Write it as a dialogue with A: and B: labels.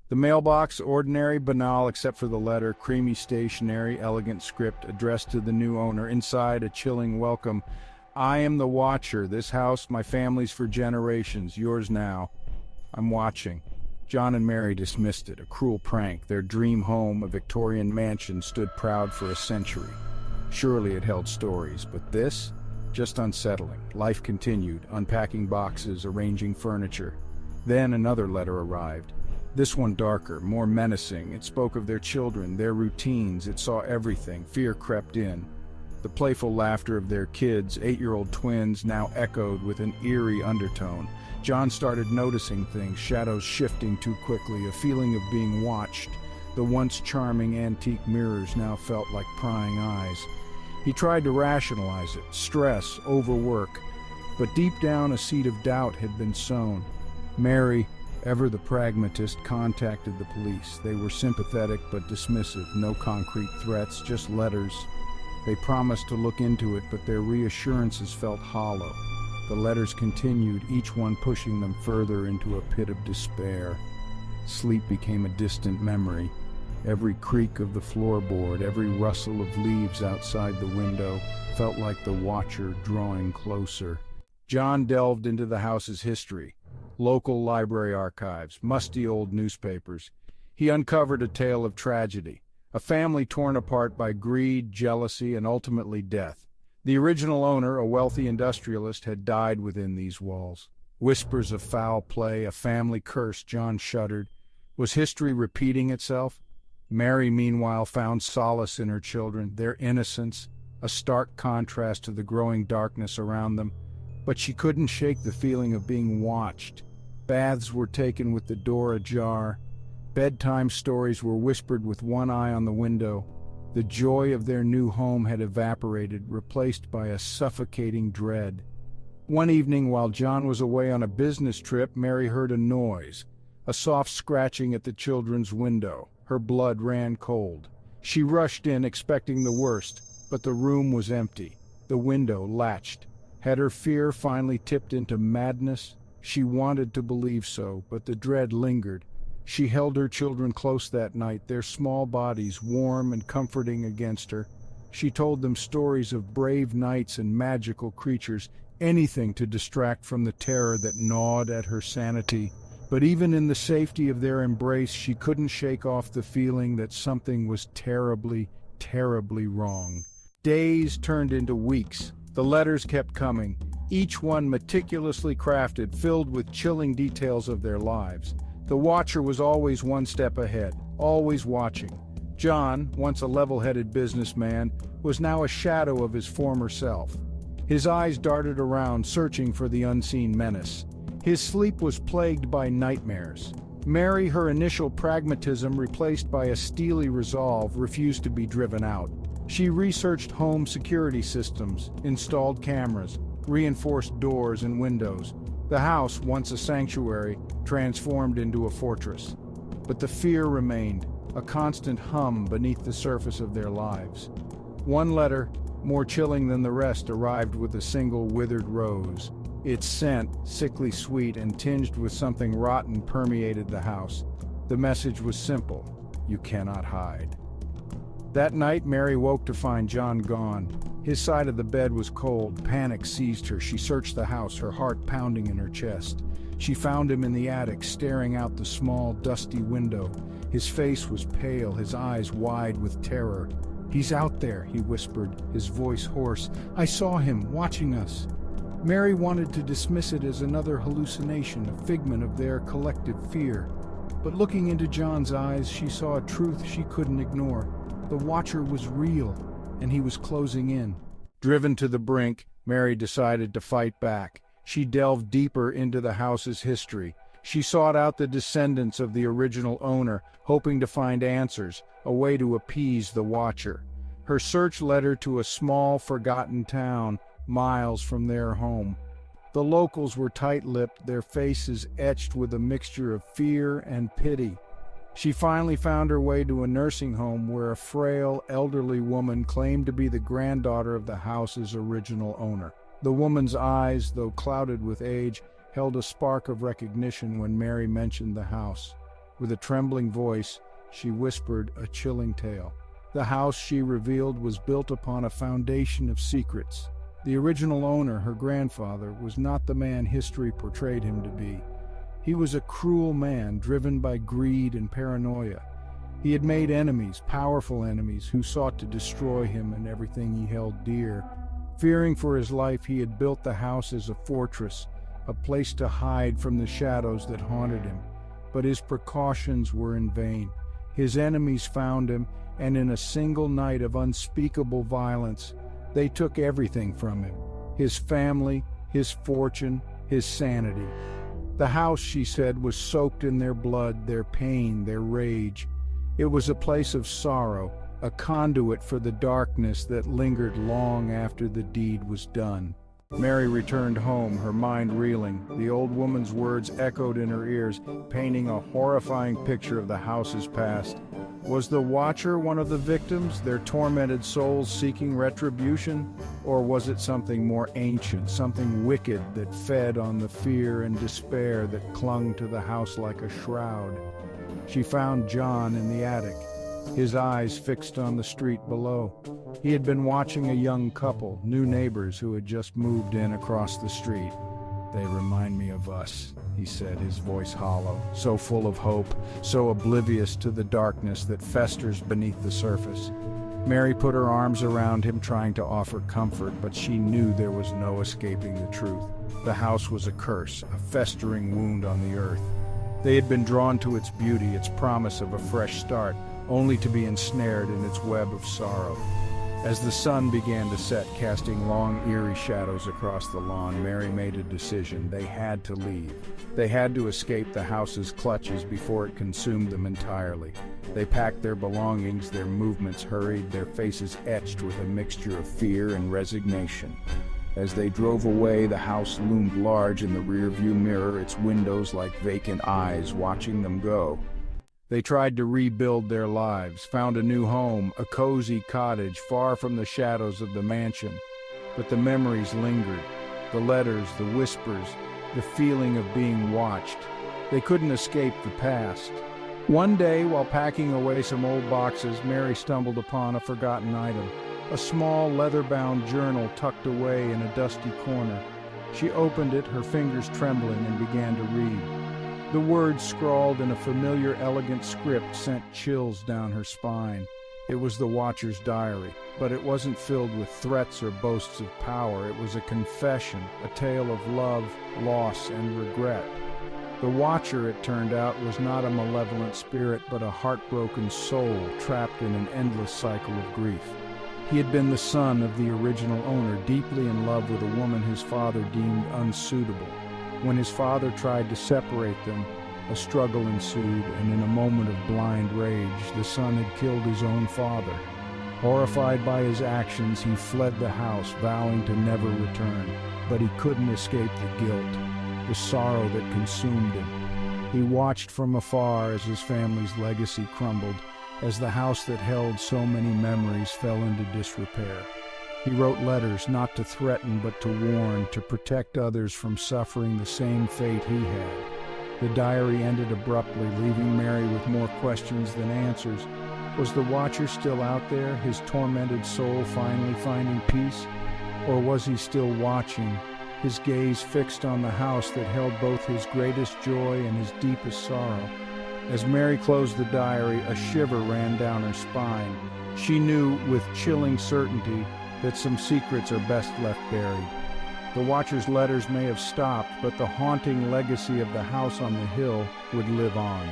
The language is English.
A: The mailbox, ordinary, banal except for the letter, creamy stationery, elegant script addressed to the new owner. Inside, a chilling welcome. I am the watcher. This house, my family's for generations. Yours now. I'm watching. John and Mary dismissed it, a cruel prank. Their dream home, a Victorian mansion, stood proud for a century. Surely it held stories, but this? Just unsettling. Life continued, unpacking boxes, arranging furniture. Then another letter arrived. This one darker, more menacing. It spoke of their children, their routines. It saw everything. Fear crept in. The playful laughter of their kids, 8-year-old twins, now echoed with an eerie undertone. John started noticing things, shadows shifting too quickly, a feeling of being watched. The once charming antique mirrors now felt like prying eyes. He tried to rationalize it, stress, overwork, but deep down a seed of doubt had been sown. Mary, ever the pragmatist, contacted the police. They were sympathetic but dismissive, no concrete threats, just letters. They promised to look into it, but their reassurances felt hollow. The letters continued, each one pushing them further into a pit of despair. Sleep became a distant memory. Every creak of the floorboard, every rustle of leaves outside the window felt like the watcher drawing closer. John delved into the house's history. Local library archives, musty old newspapers. He uncovered a tale of tragedy. A family torn apart by greed, jealousy, and ultimately death. The original owner, a wealthy industrialist, had died within these walls. Whispers of foul play, a family curse. John shuddered. Was history repeating itself? Mary, meanwhile, found solace in her children, their innocence, a stark contrast to the growing darkness around them. But she couldn't shake the feeling of being watched. Baths were taken with the door ajar. Bedtime stories were whispered with one eye on the window. The joy of their new home had evaporated, replaced by a suffocating dread. One evening, while John was away on a business trip, Mary heard a noise, a soft scratching at the children's window. Her blood ran cold. She rushed in, expecting the worst, but the room was empty. The window latched. Had her fear finally tipped into madness? She wanted to believe so, but the dread lingered. She held her children close that night, their small bodies warm and comforting against her. She told them stories of brave knights and magical creatures, anything to distract from the terror that gnawed at her sanity. But even in the safety of their embrace, she couldn't shake off the feeling that something was terribly, terribly wrong. Days turned into weeks. The letters kept coming, each one meticulously crafted, filled with chilling details of their lives. The watcher was always one step ahead, always watching. John, once a level-headed businessman, was now a shadow of his former self. His eyes darted around, searching for the unseen menace. His sleep was plagued by nightmares. Mary, her initial pragmatism replaced by a steely resolve, refused to be driven out. She researched home security systems, installed cameras, reinforced doors and windows. The house, once a sanctuary, transformed into a fortress. But the fear remained, a constant hum beneath the surface of their lives. One letter, more chilling than the rest, arrived with a single withered rose. Its scent, sickly sweet and tinged with something rotten, permeated the house. The message was simple: you cannot hide. That night, Mary woke to find John gone. His side of the bed was cold. Panic seized her. She searched the house, her heart pounding in her chest. She found him in the attic, staring out the small, dusty window. His face was pale, his eyes wide with terror. "He's out there," he whispered, his voice hoarse. "I saw him, watching us." Mary wanted to dismiss it as another hallucination, a figment of their collective fear. But looking into John's eyes, she saw a truth she couldn't ignore. The watcher was real, and he was closing in. Driven to the brink, Mary decided to fight back. She delved deeper into the house's history. She sought out the descendants of the original owner, hoping to find answers, a way to appease the watcher. Her search led her to a small, forgotten town, miles from their home. The locals were tight-lipped, their faces etched with a mixture of fear and pity. She finally found her way to a nursing home where a frail, elderly woman claimed to be the granddaughter of the house's original owner. The woman's eyes, though clouded with age, held a spark of recognition when Mary mentioned the house. With a trembling voice, she whispered a chilling tale. The house, she revealed, was built upon a foundation of secrets. The original owner, her grandfather, was not the man history portrayed him to be. He was a cruel man driven by greed and paranoia. He had made enemies, powerful enemies, who sought to destroy him and everything he held dear. Fearing for his life, he had built the house as a fortress, a place to hide from the shadows that haunted him. But his precautions were in vain. His enemies found him, and in a single night of unspeakable violence, they took everything from him: his family, his fortune, his sanity. The house, she said, was soaked in their blood, their pain, their rage. It was a place of sorrow, a conduit for the darkness that lingered long after the deed was done. Mary returned home, her mind reeling. The old woman's words echoed in her ears, painting a horrifying picture of the house's past. Was the Watcher one of the victims, their tormented souls seeking retribution? Or was it something more ancient, something wicked that fed on the fear and despair that clung to the house like a shroud? She found John in the attic, his eyes fixed on the street below. He had been watching a young couple, new neighbors who had just moved in across the street. "They remind me of us," he said, his voice hollow, so full of hope, so oblivious to the darkness that festers beneath the surface. Mary put her arms around him, trying to offer comfort, but she knew there was no escaping the truth. The house was a curse, a festering wound on the earth. They had been drawn to its beauty, its promise of a fresh start, only to be ensnared in its web of sorrow. As the sun began to set, casting long, eerie shadows across the lawn, Mary made a decision. They had to leave. They had to escape the house's clutches before it consumed them entirely. They packed their belongings, their movements hurried, their faces etched with a mixture of fear and resignation. As they drove away, the house loomed large in the rearview mirror, its windows like vacant eyes watching them go. They tried to rebuild their lives, found a new home, a cozy cottage far from the shadows of the mansion. But the memories lingered, the letters, the whispers, the feeling of being watched. They couldn't escape the past. One day, while packing away some old boxes, Mary stumbled upon a forgotten item, a small leather-bound journal tucked away in a dusty corner. She opened it, her fingers trembling, and began to read. The words scrawled in a familiar, elegant script sent chills down her spine. It was the Watcher's diary, but it wasn't filled with threats or boasts of power. It was a confession, a tale of love, loss, and regret. The Watcher, it turned out, was not a malevolent spirit, but a heartbroken soul trapped in an endless cycle of grief. He had been the son of the original owner, deeply in love with a woman his father deemed unsuitable. When his father tried to separate them, a struggle ensued, and in a moment of blind rage, the son had killed his own father. Horrified by his actions, he fled the house, vowing to never return. But he couldn't escape the guilt, the sorrow that consumed him. He watched from afar as his family's legacy crumbled, as the house that held so many memories fell into disrepair. He wrote letters not to threaten but to warn, to protect others from suffering the same fate he had. The diary ended abruptly, leaving Mary with more questions than answers. Was the Watcher still out there, his tormented soul finally finding peace? Or was he still watching, his gaze fixed on the house that held both his greatest joy and his deepest sorrow? As Mary closed the diary, a shiver ran down her spine. She knew with chilling certainty that some secrets are best left buried. The Watcher's letters may have stopped, but the haunting legacy of the house on the hill would live on.